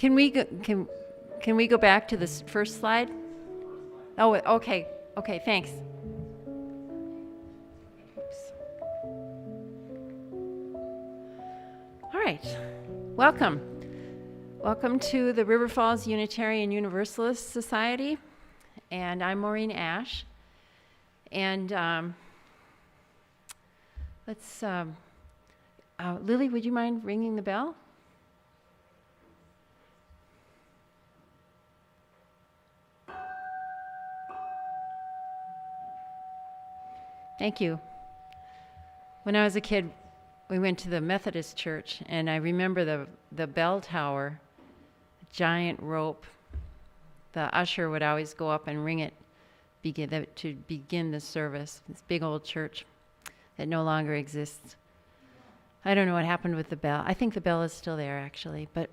Can we go, can we go back to this first slide? Oh, okay. Okay, thanks. Oops. All right. Welcome. Welcome to the River Falls Unitarian Universalist Society. And I'm Maureen Ash. And let's, Lily, would you mind ringing the bell? Thank you. When I was a kid, we went to the Methodist church, and I remember the bell tower, giant rope. The usher would always go up and ring it to begin the service. This big old church that no longer exists. I don't know what happened with the bell. I think the bell is still there, actually, but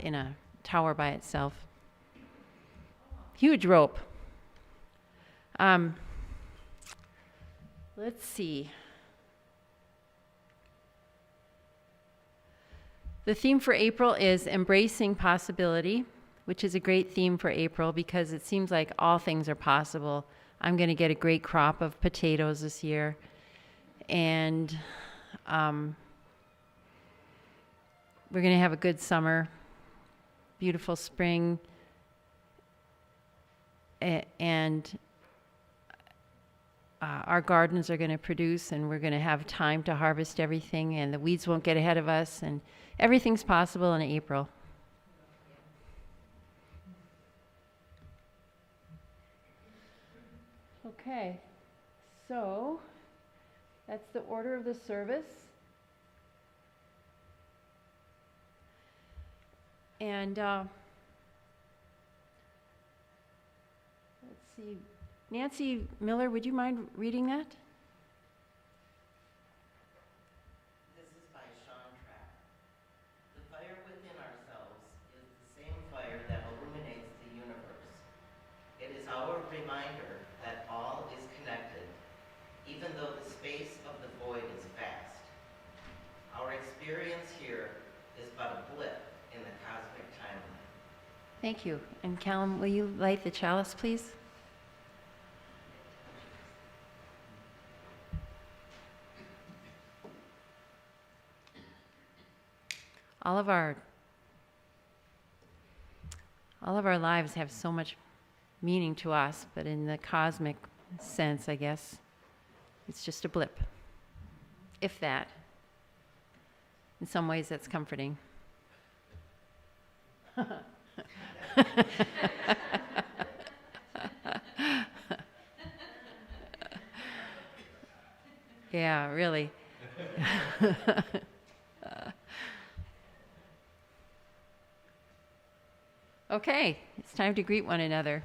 in a tower by itself. Huge rope. Let's see. The theme for April is Embracing Possibility, which is a great theme for April because it seems like all things are possible. I'm going to get a great crop of potatoes this year. And we're going to have a good summer, beautiful spring, and our gardens are going to produce, and we're going to have time to harvest everything, and the weeds won't get ahead of us, and everything's possible in April. Okay, so that's the order of the service. And let's see. Nancy Miller, would you mind reading that? This is by Sean Trapp. The fire within ourselves is the same fire that illuminates the universe. It is our reminder that all is connected, even though the space of the void is vast. Our experience here is but a blip in the cosmic timeline. Thank you. And Callum, will you light the chalice, please? All of our lives have so much meaning to us, but in the cosmic sense, I guess, it's just a blip. If that. In some ways, that's comforting. Yeah, really. Okay, it's time to greet one another.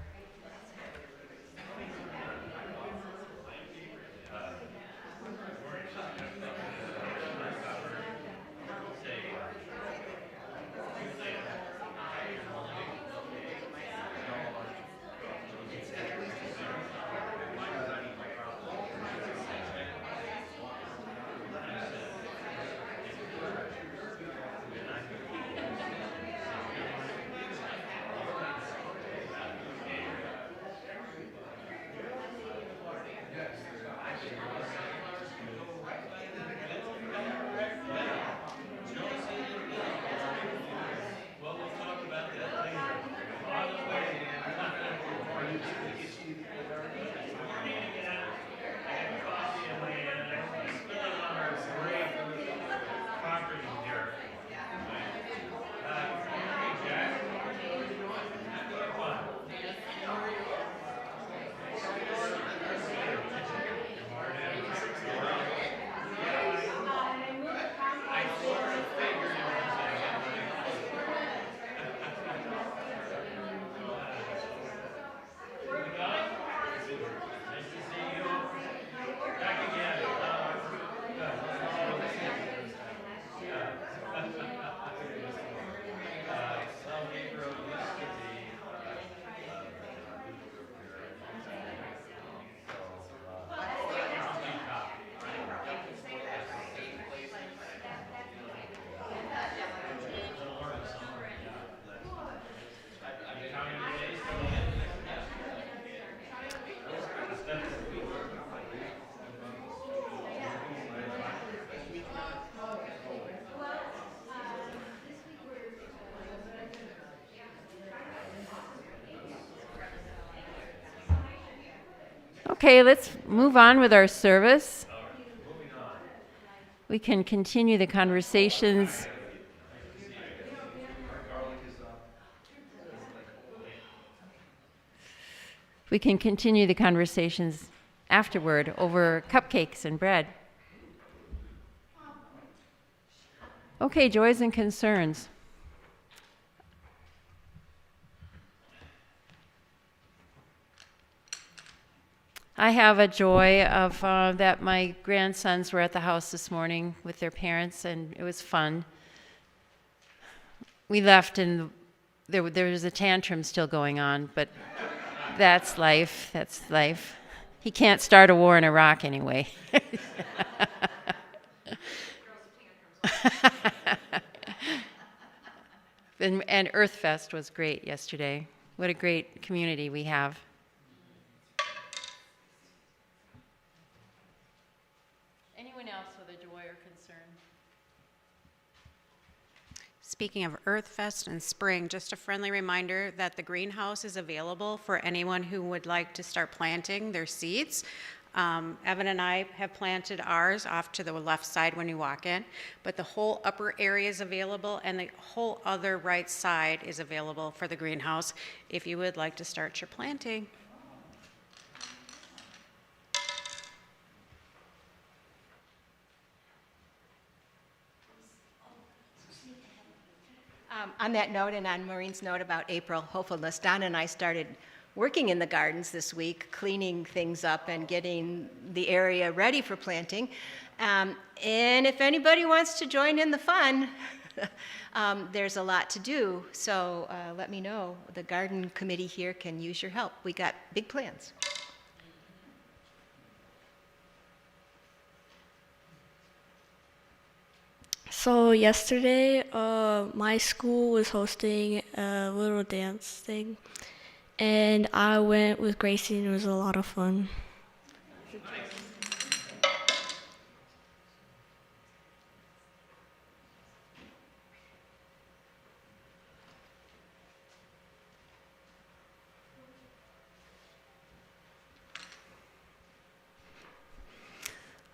Okay, let's move on with our service. We can continue the conversations. We can continue the conversations afterward over cupcakes and bread. Okay, joys and concerns. I have a joy of that my grandsons were at the house this morning with their parents, and it was fun. We left, and there was a tantrum still going on, but that's life. That's life. He can't start a war in Iraq anyway. And Earthfest was great yesterday. What a great community we have. Anyone else with a joy or concern? Speaking of Earthfest and spring, just a friendly reminder that the greenhouse is available for anyone who would like to start planting their seeds. Evan and I have planted ours off to the left side when you walk in, but the whole upper area is available and the whole other right side is available for the greenhouse if you would like to start your planting. On that note, and on Maureen's note about April hopefulness, Donna and I started working in the gardens this week, cleaning things up and getting the area ready for planting. And if anybody wants to join in the fun, there's a lot to do. So let me know. The garden committee here can use your help. We got big plans. So yesterday, my school was hosting a little dance thing, and I went with Gracie, and it was a lot of fun.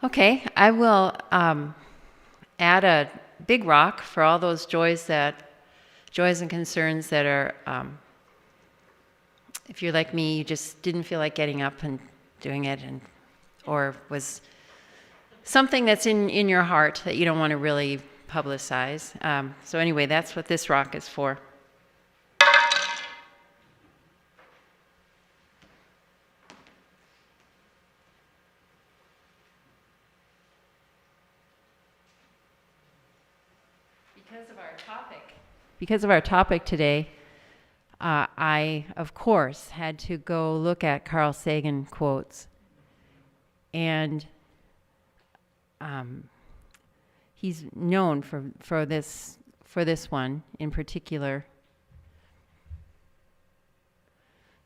Okay, I will add a big rock for all those joys and concerns that are, if you're like me, you just didn't feel like getting up and doing it, or was something that's in your heart that you don't want to really publicize. So anyway, that's what this rock is for. Because of our topic today, I, of course, had to go look at Carl Sagan quotes. And he's known for this one in particular.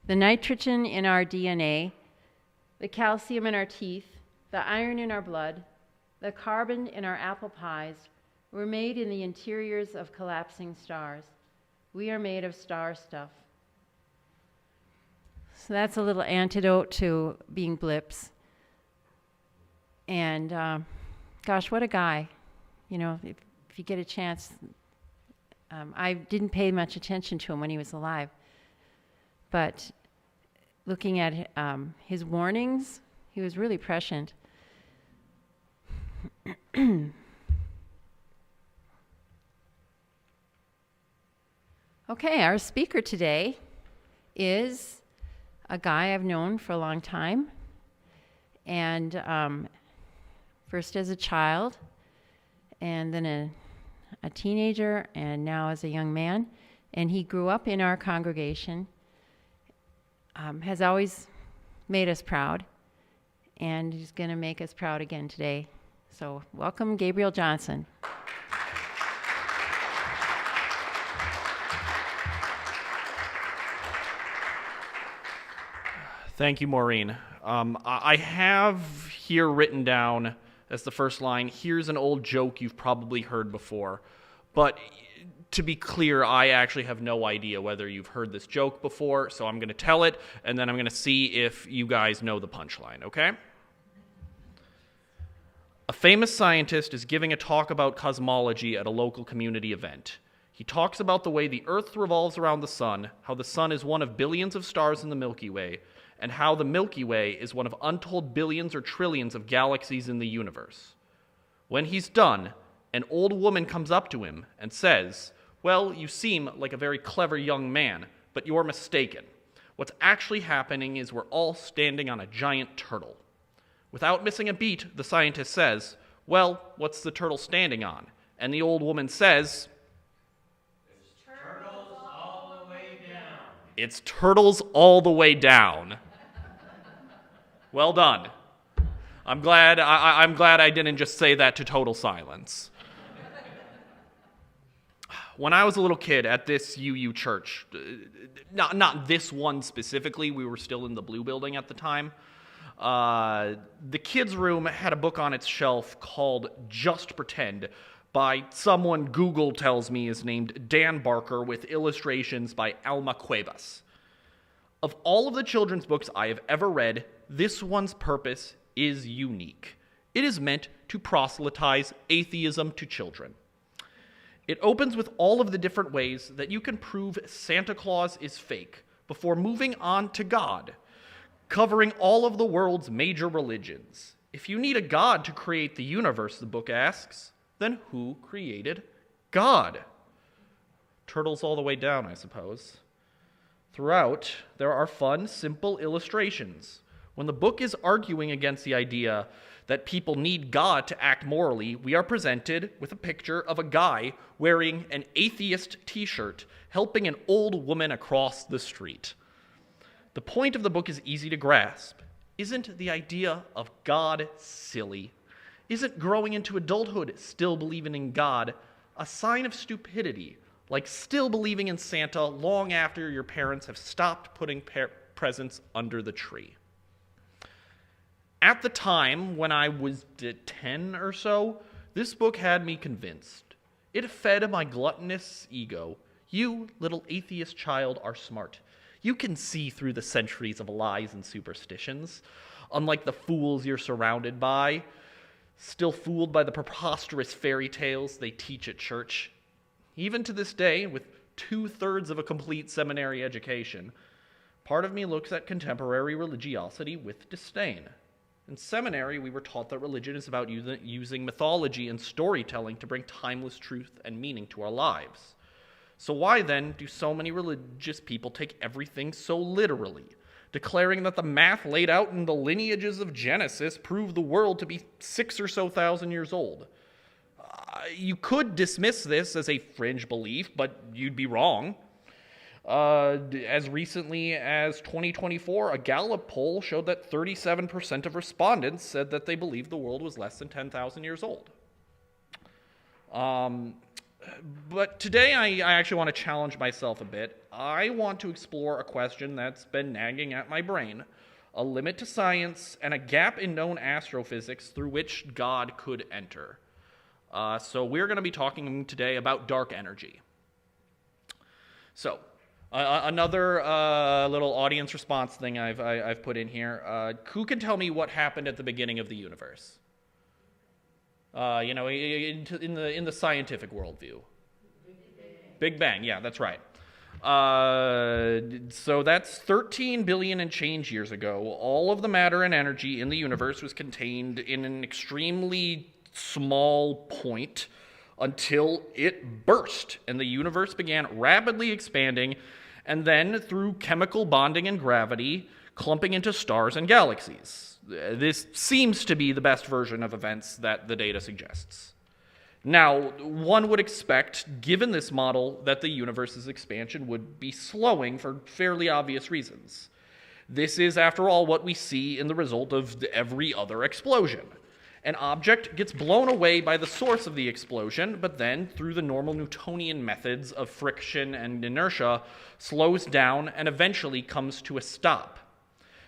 The nitrogen in our DNA, the calcium in our teeth, the iron in our blood, the carbon in our apple pies, were made in the interiors of collapsing stars. We are made of star stuff. So that's a little antidote to being blips. And gosh, what a guy. You know, if you get a chance, I didn't pay much attention to him when he was alive. But looking at his warnings, he was really prescient. Okay, our speaker today is a guy I've known for a long time, and first as a child, and then a teenager, and now as a young man. And he grew up in our congregation, has always made us proud, and he's going to make us proud again today. So welcome, Gabriel Johnson. Thank you, Maureen. I have here written down as the first line, here's an old joke you've probably heard before. But to be clear, I actually have no idea whether you've heard this joke before, so I'm going to tell it, and then I'm going to see if you guys know the punchline, okay? A famous scientist is giving a talk about cosmology at a local community event. He talks about the way the Earth revolves around the sun, how the sun is one of billions of stars in the Milky Way, and how the Milky Way is one of untold billions or trillions of galaxies in the universe. When he's done, an old woman comes up to him and says, "Well, you seem like a very clever young man, but you're mistaken. What's actually happening is we're all standing on a giant turtle." Without missing a beat, the scientist says, "Well, what's the turtle standing on?" And the old woman says, Turtles all the way down. "It's turtles all the way down." Well done. I'm glad I didn't just say that to total silence. When I was a little kid at this UU church, not this one specifically, we were still in the blue building at the time, the kids' room had a book on its shelf called Just Pretend by someone Google tells me is named Dan Barker with illustrations by Alma Cuevas. Of all of the children's books I have ever read, this one's purpose is unique. It is meant to proselytize atheism to children. It opens with all of the different ways that you can prove Santa Claus is fake before moving on to God, covering all of the world's major religions. If you need a God to create the universe, the book asks, then who created God? Turtles all the way down, I suppose. Throughout, there are fun, simple illustrations. When the book is arguing against the idea that people need God to act morally, we are presented with a picture of a guy wearing an atheist t-shirt helping an old woman across the street. The point of the book is easy to grasp. Isn't the idea of God silly? Isn't growing into adulthood, still believing in God, a sign of stupidity, like still believing in Santa long after your parents have stopped putting presents under the tree? At the time, when I was 10 or so, this book had me convinced. It fed my gluttonous ego. You, little atheist child, are smart. You can see through the centuries of lies and superstitions, unlike the fools you're surrounded by, still fooled by the preposterous fairy tales they teach at church. Even to this day, with 2/3 of a complete seminary education, part of me looks at contemporary religiosity with disdain. In seminary, we were taught that religion is about using mythology and storytelling to bring timeless truth and meaning to our lives. So why then do so many religious people take everything so literally, declaring that the math laid out in the lineages of Genesis prove the world to be 6,000 or so years old? You could dismiss this as a fringe belief, but you'd be wrong. As recently as 2024, a Gallup poll showed that 37% of respondents said that they believed the world was less than 10,000 years old. But today I actually want to challenge myself a bit. I want to explore a question that's been nagging at my brain, a limit to science and a gap in known astrophysics through which God could enter. So we're going to be talking today about dark energy. So, another little audience response thing I've put in here. Who can tell me what happened at the beginning of the universe? In the scientific worldview. Big Bang, yeah, that's right. So that's 13 billion and change years ago. All of the matter and energy in the universe was contained in an extremely small point until it burst and the universe began rapidly expanding, and then through chemical bonding and gravity, clumping into stars and galaxies. This seems to be the best version of events that the data suggests. Now, one would expect, given this model, that the universe's expansion would be slowing for fairly obvious reasons. This is, after all, what we see in the result of every other explosion. An object gets blown away by the source of the explosion, but then, through the normal Newtonian methods of friction and inertia, slows down and eventually comes to a stop.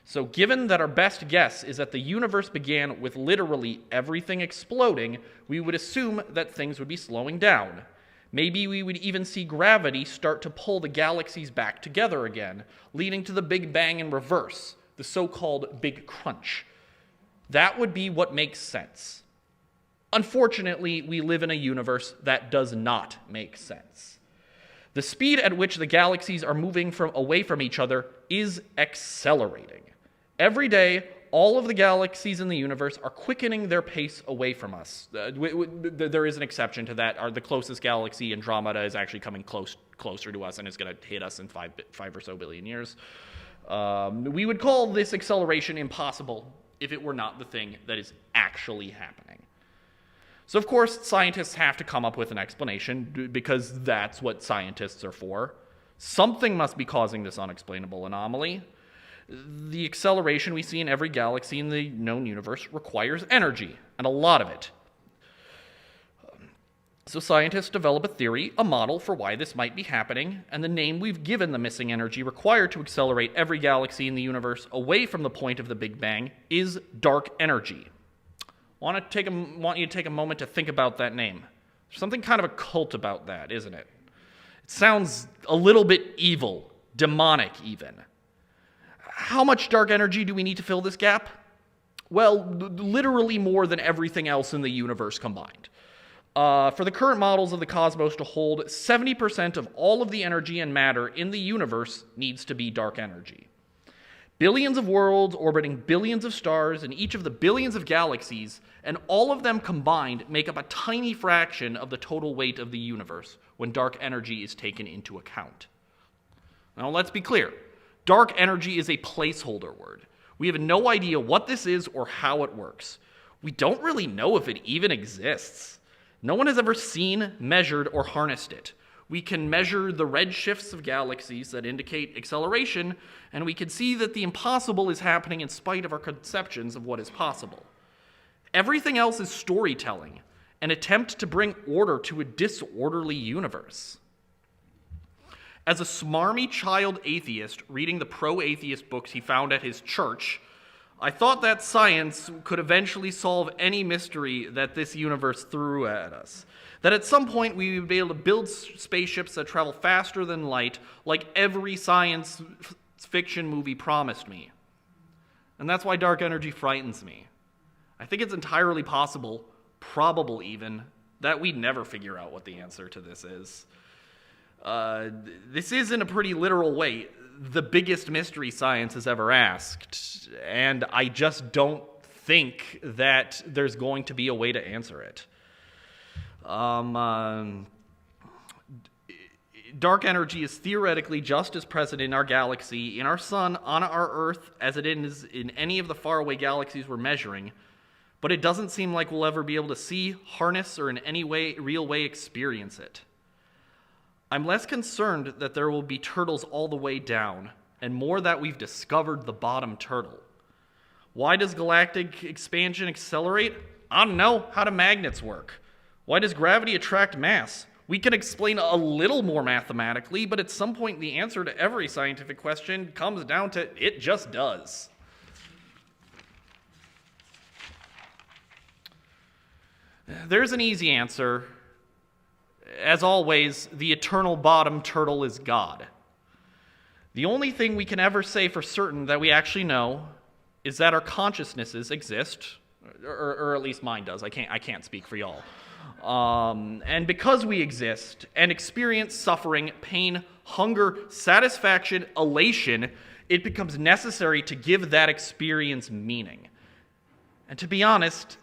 So given that our best guess is that the universe began with literally everything exploding, we would assume that things would be slowing down. Maybe we would even see gravity start to pull the galaxies back together again, leading to the Big Bang in reverse, the so-called Big Crunch. That would be what makes sense. Unfortunately, we live in a universe that does not make sense. The speed at which the galaxies are moving away from each other is accelerating. Every day, all of the galaxies in the universe are quickening their pace away from us. There is an exception to that. The closest galaxy, Andromeda, is actually coming closer to us and is going to hit us in 5 or so billion years. We would call this acceleration impossible if it were not the thing that is actually happening. So, of course, scientists have to come up with an explanation because that's what scientists are for. Something must be causing this unexplainable anomaly. The acceleration we see in every galaxy in the known universe requires energy, and a lot of it. So scientists develop a theory, a model for why this might be happening, and the name we've given the missing energy required to accelerate every galaxy in the universe away from the point of the Big Bang is dark energy. I want you to take a moment to think about that name. There's something kind of occult about that, isn't it? It sounds a little bit evil, demonic even. How much dark energy do we need to fill this gap? Well, literally more than everything else in the universe combined. For the current models of the cosmos to hold, 70% of all of the energy and matter in the universe needs to be dark energy. Billions of worlds orbiting billions of stars in each of the billions of galaxies, and all of them combined make up a tiny fraction of the total weight of the universe when dark energy is taken into account. Now, let's be clear. Dark energy is a placeholder word. We have no idea what this is or how it works. We don't really know if it even exists. No one has ever seen, measured, or harnessed it. We can measure the redshifts of galaxies that indicate acceleration, and we can see that the impossible is happening in spite of our conceptions of what is possible. Everything else is storytelling, an attempt to bring order to a disorderly universe. As a smarmy child atheist reading the pro-atheist books he found at his church, I thought that science could eventually solve any mystery that this universe threw at us. That at some point we would be able to build spaceships that travel faster than light, like every science fiction movie promised me. And that's why dark energy frightens me. I think it's entirely possible, probable even, that we'd never figure out what the answer to this is. This is, in a pretty literal way, the biggest mystery science has ever asked, and I just don't think that there's going to be a way to answer it. Dark energy is theoretically just as present in our galaxy, in our sun, on our Earth, as it is in any of the faraway galaxies we're measuring, but it doesn't seem like we'll ever be able to see, harness, or in any real way experience it. I'm less concerned that there will be turtles all the way down, and more that we've discovered the bottom turtle. Why does galactic expansion accelerate? I don't know. How do magnets work? Why does gravity attract mass? We can explain a little more mathematically, but at some point the answer to every scientific question comes down to it just does. There's an easy answer. As always, the eternal bottom turtle is God. The only thing we can ever say for certain that we actually know is that our consciousnesses exist, or at least mine does. I can't speak for y'all. And because we exist and experience suffering, pain, hunger, satisfaction, elation, it becomes necessary to give that experience meaning. And to be honest,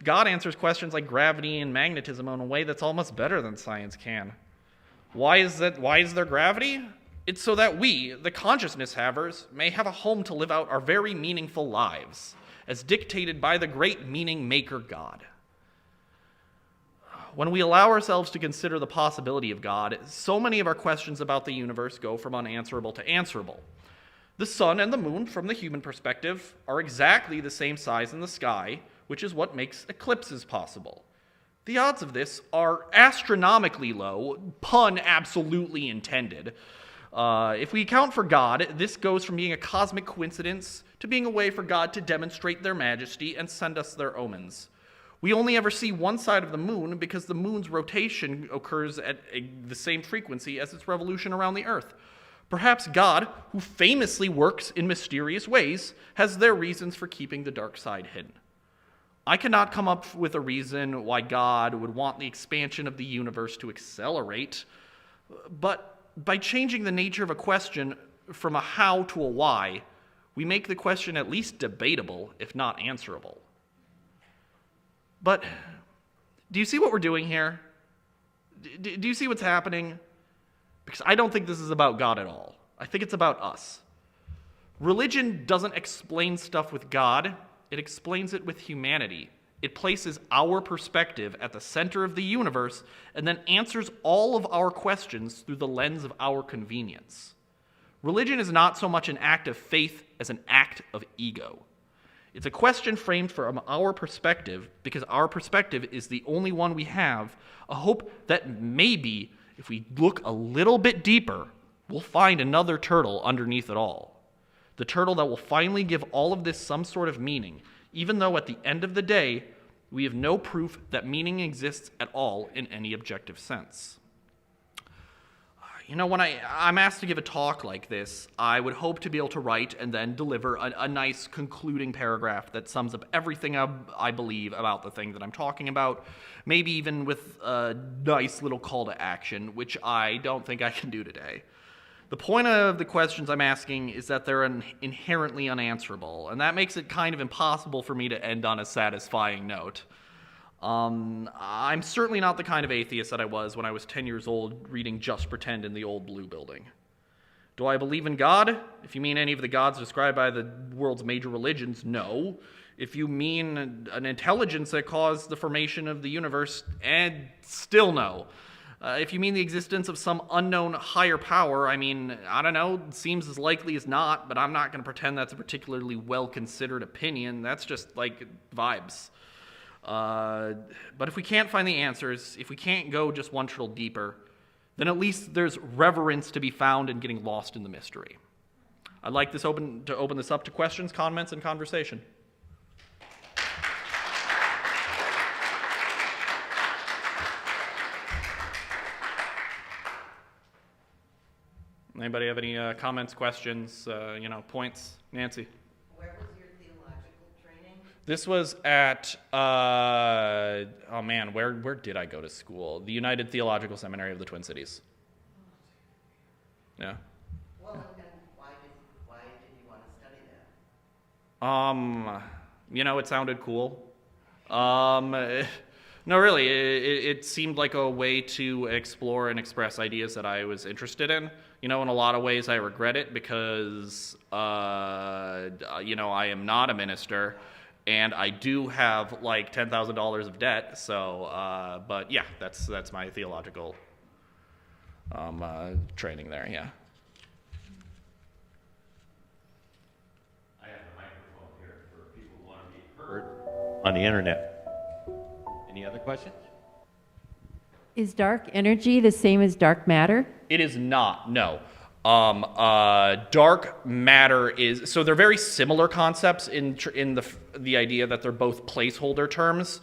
God answers questions like gravity and magnetism in a way that's almost better than science can. Why is there gravity? It's so that we, the consciousness havers, may have a home to live out our very meaningful lives, as dictated by the great meaning maker God. When we allow ourselves to consider the possibility of God, so many of our questions about the universe go from unanswerable to answerable. The sun and the moon, from the human perspective, are exactly the same size in the sky, which is what makes eclipses possible. The odds of this are astronomically low, pun absolutely intended. If we account for God, this goes from being a cosmic coincidence to being a way for God to demonstrate their majesty and send us their omens. We only ever see one side of the moon because the moon's rotation occurs at the same frequency as its revolution around the Earth. Perhaps God, who famously works in mysterious ways, has their reasons for keeping the dark side hidden. I cannot come up with a reason why God would want the expansion of the universe to accelerate, but by changing the nature of a question from a how to a why, we make the question at least debatable, if not answerable. But do you see what we're doing here? Do you see what's happening? Because I don't think this is about God at all. I think it's about us. Religion doesn't explain stuff with God. It explains it with humanity. It places our perspective at the center of the universe and then answers all of our questions through the lens of our convenience. Religion is not so much an act of faith as an act of ego. It's a question framed from our perspective because our perspective is the only one we have, a hope that maybe, if we look a little bit deeper, we'll find another turtle underneath it all. The turtle that will finally give all of this some sort of meaning, even though at the end of the day, we have no proof that meaning exists at all in any objective sense. You know, when I'm asked to give a talk like this, I would hope to be able to write and then deliver a nice concluding paragraph that sums up everything I believe about the thing that I'm talking about, maybe even with a nice little call to action, which I don't think I can do today. The point of the questions I'm asking is that they're inherently unanswerable, and that makes it kind of impossible for me to end on a satisfying note. I'm certainly not the kind of atheist that I was when I was 10 years old reading Just Pretend in the old blue building. Do I believe in God? If you mean any of the gods described by the world's major religions, no. If you mean an intelligence that caused the formation of the universe, and still no. If you mean the existence of some unknown higher power, I mean, I don't know, it seems as likely as not, but I'm not going to pretend that's a particularly well-considered opinion. That's just like vibes. But if we can't find the answers, if we can't go just one turtle deeper, then at least there's reverence to be found in getting lost in the mystery. I'd like to open this up to questions, comments, and conversation. Anybody have any comments, questions, points? Nancy? Where was your theological training? This was at, where did I go to school? The United Theological Seminary of the Twin Cities. Yeah. Well, and why did you want to study that? It sounded cool. No, really, it seemed like a way to explore and express ideas that I was interested in. In a lot of ways I regret it because, I am not a minister and I do have like $10,000 of debt. So, but yeah, that's my theological training there, yeah. I have a microphone here for people who want to be heard on the internet. Any other questions? Is dark energy the same as dark matter? It is not, no. Dark matter is, so they're very similar concepts in the idea that they're both placeholder terms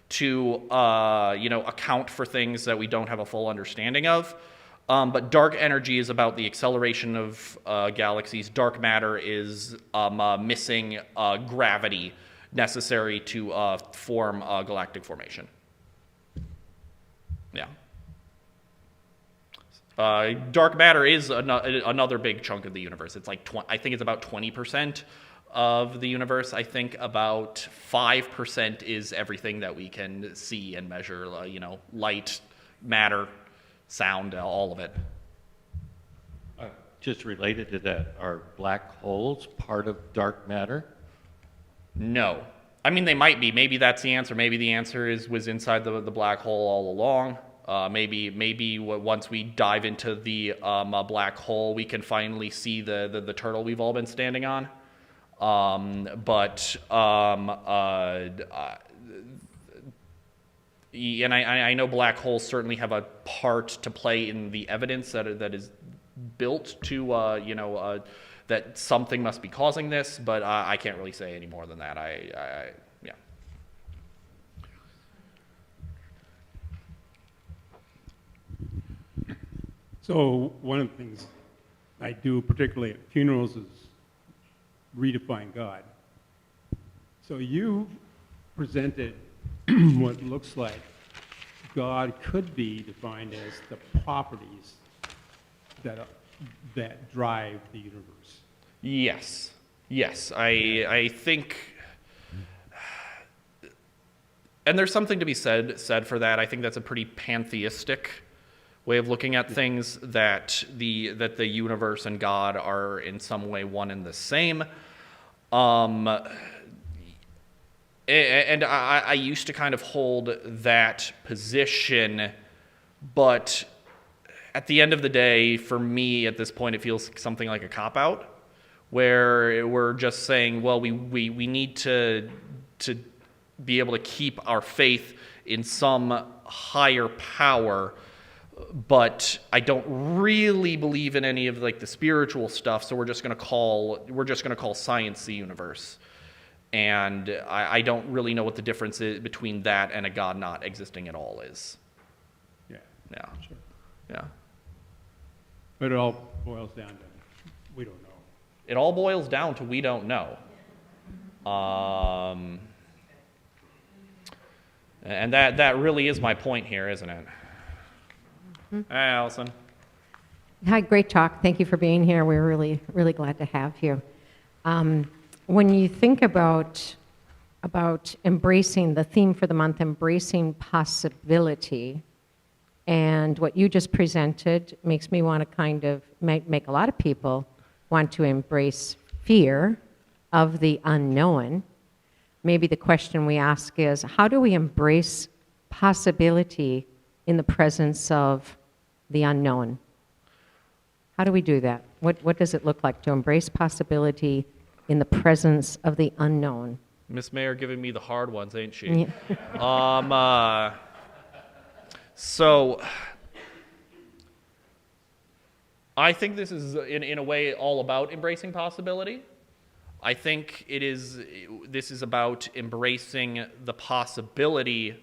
to, account for things that we don't have a full understanding of. But dark energy is about the acceleration of galaxies. Dark matter is missing gravity necessary to form galactic formation. Yeah. Dark matter is another big chunk of the universe. It's like I think it's about 20% of the universe. I think about 5% is everything that we can see and measure. Light, matter, sound, all of it. Just related to that, are black holes part of dark matter? No. I mean, they might be. Maybe that's the answer. Maybe the answer was inside the black hole all along. Maybe once we dive into the black hole, we can finally see the turtle we've all been standing on. And I know black holes certainly have a part to play in the evidence that is built to that something must be causing this, but I can't really say any more than that. Yeah. So one of the things I do, particularly at funerals, is redefine God. So you presented what looks like God could be defined as the properties that drive the universe. Yes. Yes. I think, and there's something to be said for that. I think that's a pretty pantheistic way of looking at things, that the universe and God are in some way one and the same. And I used to kind of hold that position, but at the end of the day, for me at this point, it feels something like a cop-out, where we're just saying, well, we need to be able to keep our faith in some higher power, but I don't really believe in any of like the spiritual stuff, so we're just going to call science the universe. And I don't really know what the difference is between that and a God not existing at all is. Yeah. Yeah. Sure. Yeah. But it all boils down to we don't know. It all boils down to we don't know. And that really is my point here, isn't it? Hey, Allison. Hi, great talk. Thank you for being here. We're really, really glad to have you. When you think about embracing the theme for the month, embracing possibility, and what you just presented makes me want to kind of make a lot of people want to embrace fear of the unknown. Maybe the question we ask is, how do we embrace possibility in the presence of the unknown? How do we do that? What does it look like to embrace possibility in the presence of the unknown? Miss Mayor giving me the hard ones, ain't she? Yeah. So I think this is in a way all about embracing possibility. I think this is about embracing the possibility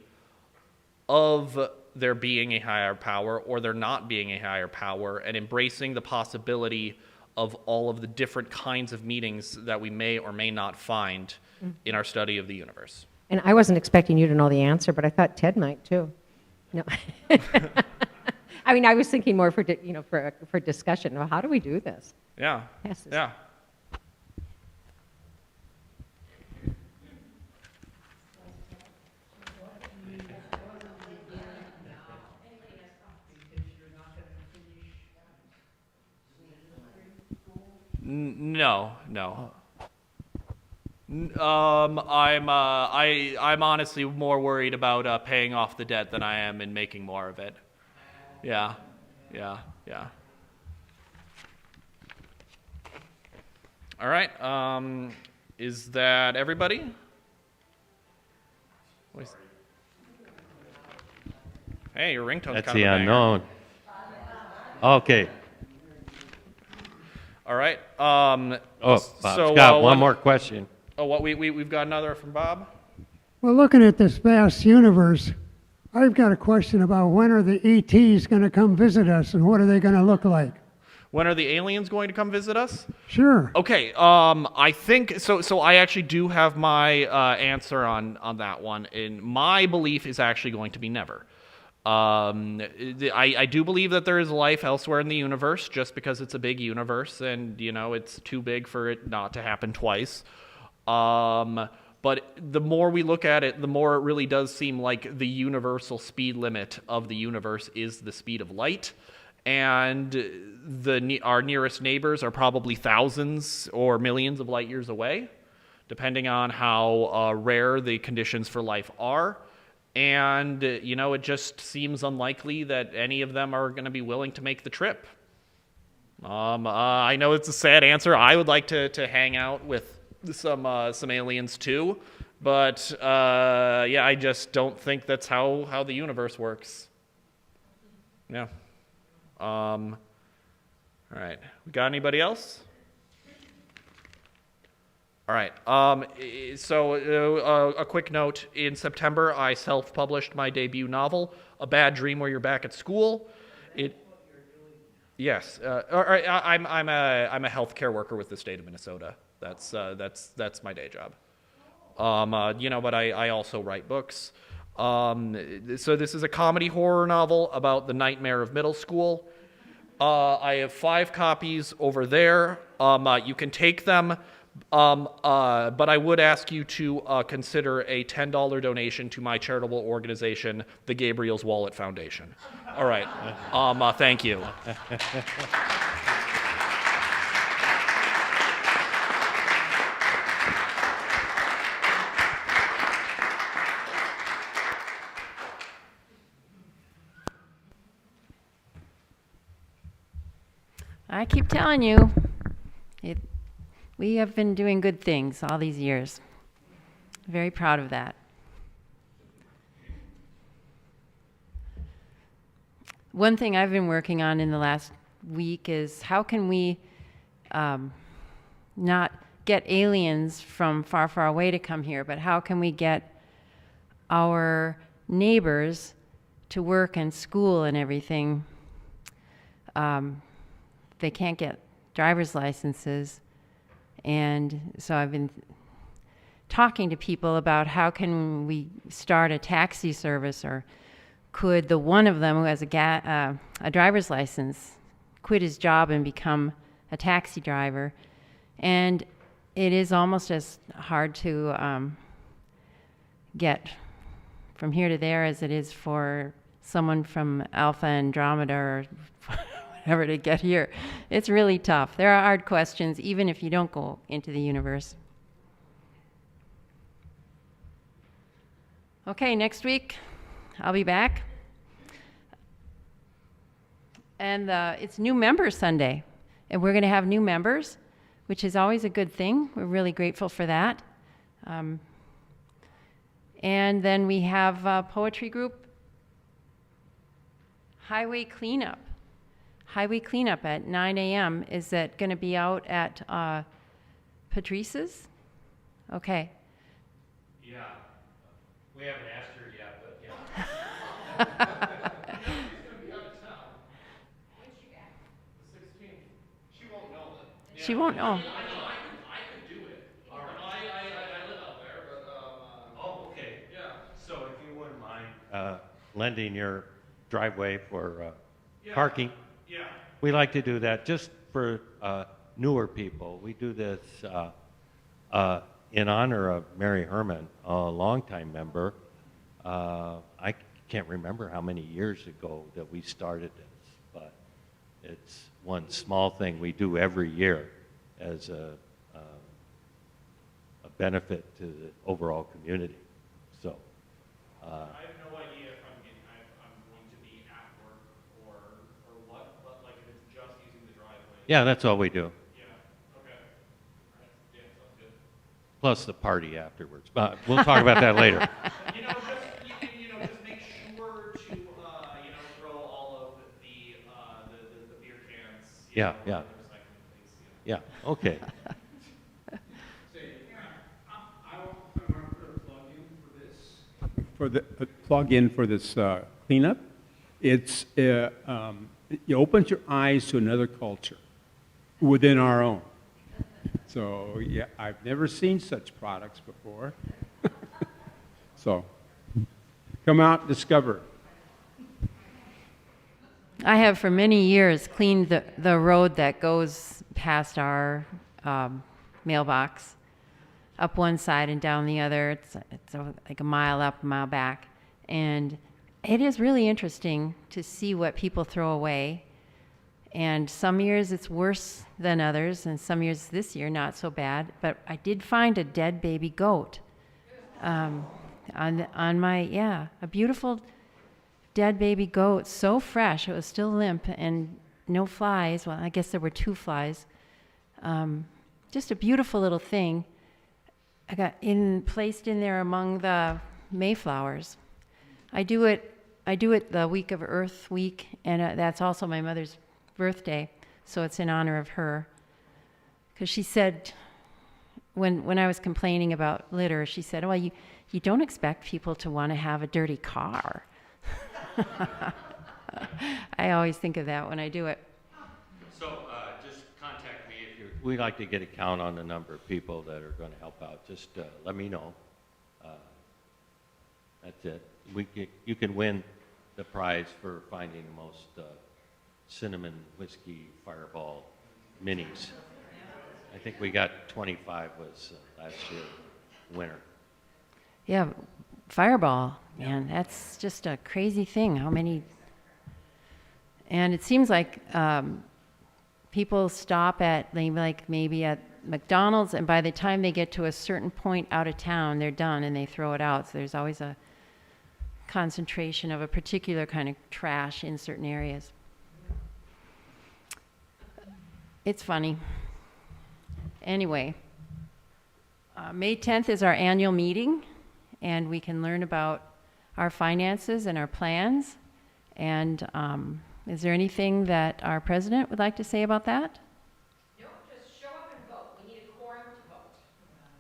of there being a higher power or there not being a higher power, and embracing the possibility of all of the different kinds of meanings that we may or may not find in our study of the universe. And I wasn't expecting you to know the answer, but I thought Ted might too. No. I mean, I was thinking more for discussion. Well, how do we do this? Yeah. Yes. Yeah. No. I'm honestly more worried about paying off the debt than I am in making more of it. Yeah. All right. Is that everybody? Hey, your ringtone's That's kind the of a banger. unknown. Okay. All right. Bob's so, got one more question. Oh, we've got another from Bob. Well, looking at this vast universe, I've got a question about when are the ETs going to come visit us, and what are they going to look like? When are the aliens going to come visit us? Sure. Okay. I think so. So I actually do have my answer on that one. And my belief is actually going to be never. I do believe that there is life elsewhere in the universe, just because it's a big universe, and it's too big for it not to happen twice. But the more we look at it, the more it really does seem like the universal speed limit of the universe is the speed of light. And our nearest neighbors are probably thousands or millions of light years away, depending on how rare the conditions for life are. And, it just seems unlikely that any of them are going to be willing to make the trip. I know it's a sad answer. I would like to hang out with some aliens too. But, I just don't think that's how the universe works. Yeah. All right. We got anybody else? All right. So a quick note. In September, I self-published my debut novel, A Bad Dream Where You're Back at School. Yes, I'm a healthcare worker with the state of Minnesota. That's my day job. But I also write books. So this is a comedy horror novel about the nightmare of middle school. I have 5 copies over there. You can take them, but I would ask you to consider a $10 donation to my charitable organization, the Gabriel's Wallet Foundation. All right. Thank you. I keep telling you, we have been doing good things all these years. Very proud of that. One thing I've been working on in the last week is how can we not get aliens from far, far away to come here, but how can we get our neighbors to work and school and everything? They can't get driver's licenses. And so I've been talking to people about how can we start a taxi service, or could the one of them who has a driver's license quit his job and become a taxi driver. And it is almost as hard to get from here to there as it is for someone from Alpha Andromeda or whatever to get here. It's really tough. There are hard questions, even if you don't go into the universe. Okay, next week I'll be back. And it's New Member Sunday. And we're going to have new members, which is always a good thing. We're really grateful for that. And then we have a poetry group, Highway Cleanup. Highway Cleanup at 9 a.m. Is that going to be out at Patrice's? Okay. Yeah. We haven't asked her yet, but yeah. She's going to be out of town. When's she back? The 16th. She won't know that. Yeah. She won't know. I could do it. All right. I live out there, but oh, okay. Yeah. So if you wouldn't mind lending your driveway for parking. Yeah. We like to do that just for newer people. We do this in honor of Mary Herman, a longtime member. I can't remember how many years ago that we started this, but it's one small thing we do every year as a benefit to the overall community. So. I have no idea if I'm going to be at work or what, but like if it's just using the driveway. Yeah, that's all we do. Yeah. Okay. All right. Yeah, sounds good. Plus the party afterwards. But we'll talk about that later. Just make sure to throw all of the beer cans. Yeah. In the recycling place. Yeah, okay. For the plug-in for this cleanup, it opens your eyes to another culture within our own. So yeah, I've never seen such products before. So come out, discover. I have for many years cleaned the road that goes past our mailbox, up one side and down the other. It's like a mile up, a mile back. And it is really interesting to see what people throw away. And some years it's worse than others, and some years this year not so bad. But I did find a dead baby goat on a beautiful dead baby goat, so fresh. It was still limp and no flies. Well, I guess there were 2 flies. Just a beautiful little thing. I got placed in there among the mayflowers. I do it the week of Earth Week, and that's also my mother's birthday, so it's in honor of her. Because she said, when I was complaining about litter, she said, "Well, you don't expect people to want to have a dirty car." I always think of that when I do it. So just contact me if you're. We'd like to get a count on the number of people that are going to help out. Just let me know. That's it. You can win the prize for finding the most cinnamon whiskey fireball minis. I think we got 25 was last year winner. Yeah, Fireball, man, that's just a crazy thing. How many? And it seems like people stop at maybe at McDonald's, and by the time they get to a certain point out of town, they're done and they throw it out. So there's always a concentration of a particular kind of trash in certain areas. It's funny. Anyway, May 10th is our annual meeting, and we can learn about our finances and our plans. And is there anything that our president would like to say about that? No, just show up and vote. We need a quorum to vote.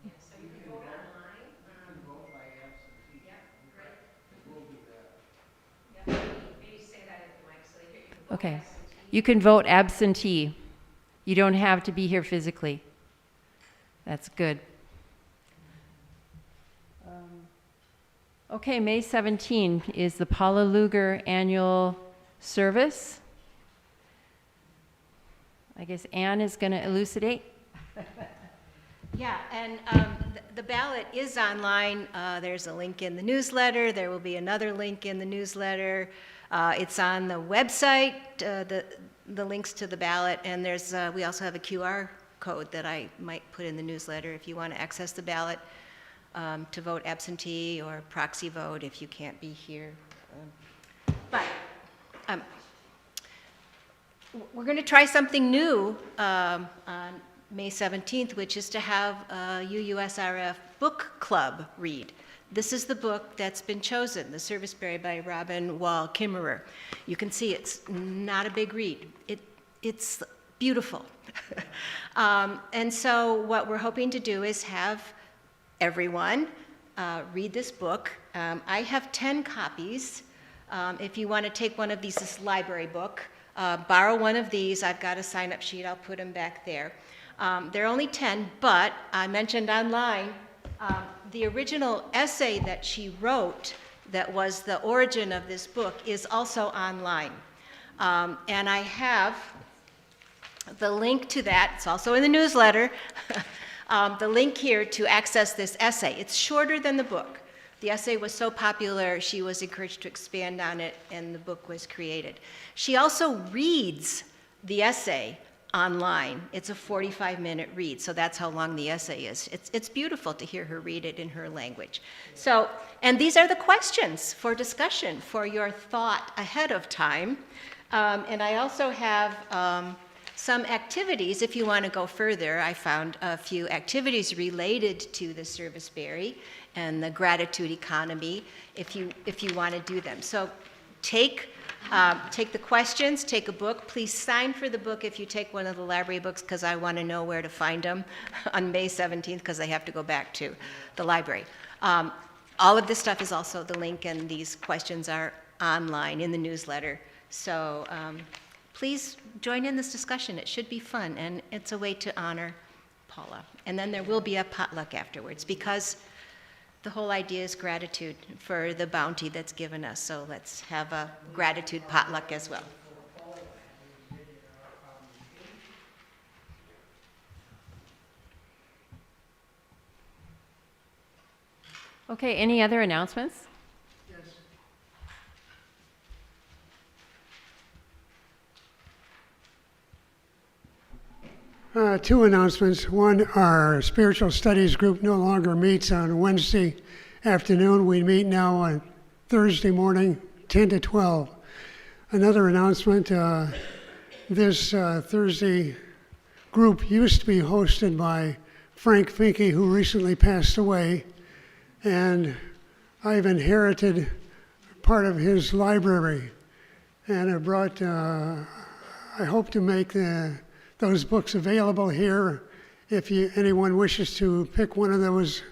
So you can vote online. You can vote by absentee. Yeah, great. We'll do that. Yeah, maybe say that at the mic so they hear you. Okay. You can vote absentee. You don't have to be here physically. That's good. Okay, May 17 is the Paula Luger annual service. I guess Anne is going to elucidate. Yeah, and the ballot is online. There's a link in the newsletter. There will be another link in the newsletter. It's on the website, the links to the ballot, and there's we also have a QR code that I might put in the newsletter if you want to access the ballot to vote absentee or proxy vote if you can't be here. But we're going to try something new on May 17th, which is to have a UUSRF book club read. This is the book that's been chosen, The Serviceberry by Robin Wall Kimmerer. You can see it's not a big read. It's beautiful. And so what we're hoping to do is have everyone read this book. I have 10 copies. If you want to take one of these, this library book, borrow one of these. I've got a sign-up sheet. I'll put them back there. There are only 10, but I mentioned online, the original essay that she wrote that was the origin of this book is also online. And I have the link to that. It's also in the newsletter. The link here to access this essay. It's shorter than the book. The essay was so popular, she was encouraged to expand on it, and the book was created. She also reads the essay online. It's a 45-minute read, so that's how long the essay is. It's beautiful to hear her read it in her language. So, and these are the questions for discussion, for your thought ahead of time. And I also have some activities, if you want to go further. I found a few activities related to the Serviceberry and the gratitude economy, if you want to do them. So take the questions, take a book. Please sign for the book if you take one of the library books, because I want to know where to find them on May 17th, because I have to go back to the library. All of this stuff is also the link, and these questions are online in the newsletter. So please join in this discussion. It should be fun, and it's a way to honor Paula. And then there will be a potluck afterwards, because the whole idea is gratitude for the bounty that's given us. So let's have a gratitude potluck as well. Okay, any other announcements? Two announcements. One, our spiritual studies group no longer meets on Wednesday afternoon. We meet now on Thursday morning, 10 to 12. Another announcement, this Thursday group used to be hosted by Frank Finke, who recently passed away, and I've inherited part of his library, and I brought, I hope to make those books available here. If anyone wishes to pick one of those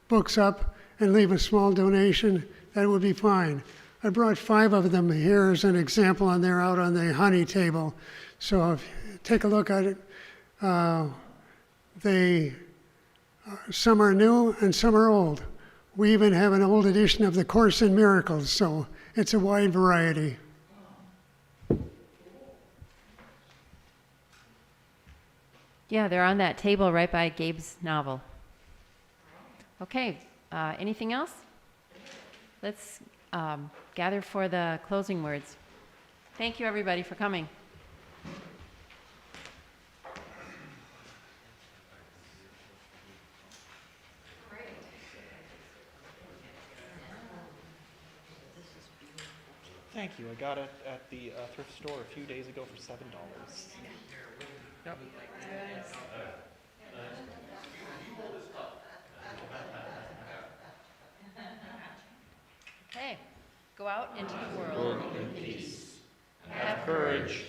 books up and leave a small donation, that would be fine. I brought 5 of them here as an example, and they're out on the honey table. So take a look at it. Some are new and some are old. We even have an old edition of the Course in Miracles, so it's a wide variety. Yeah, they're on that table right by Gabe's novel. Okay, anything else? Let's gather for the closing words. Thank you, everybody, for coming. Thank you. I got it at the thrift store a few days ago for $7. Yep. Okay, go out into the world. In peace. Have courage.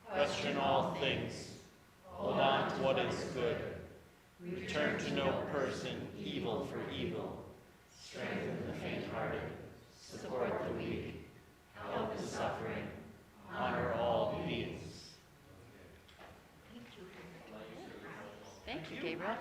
Question all things. Hold on to what is good. Return to no person evil for evil. Strengthen the faint-hearted. Support the weak. Help the suffering. Honor all beings. Thank you, Gabriel.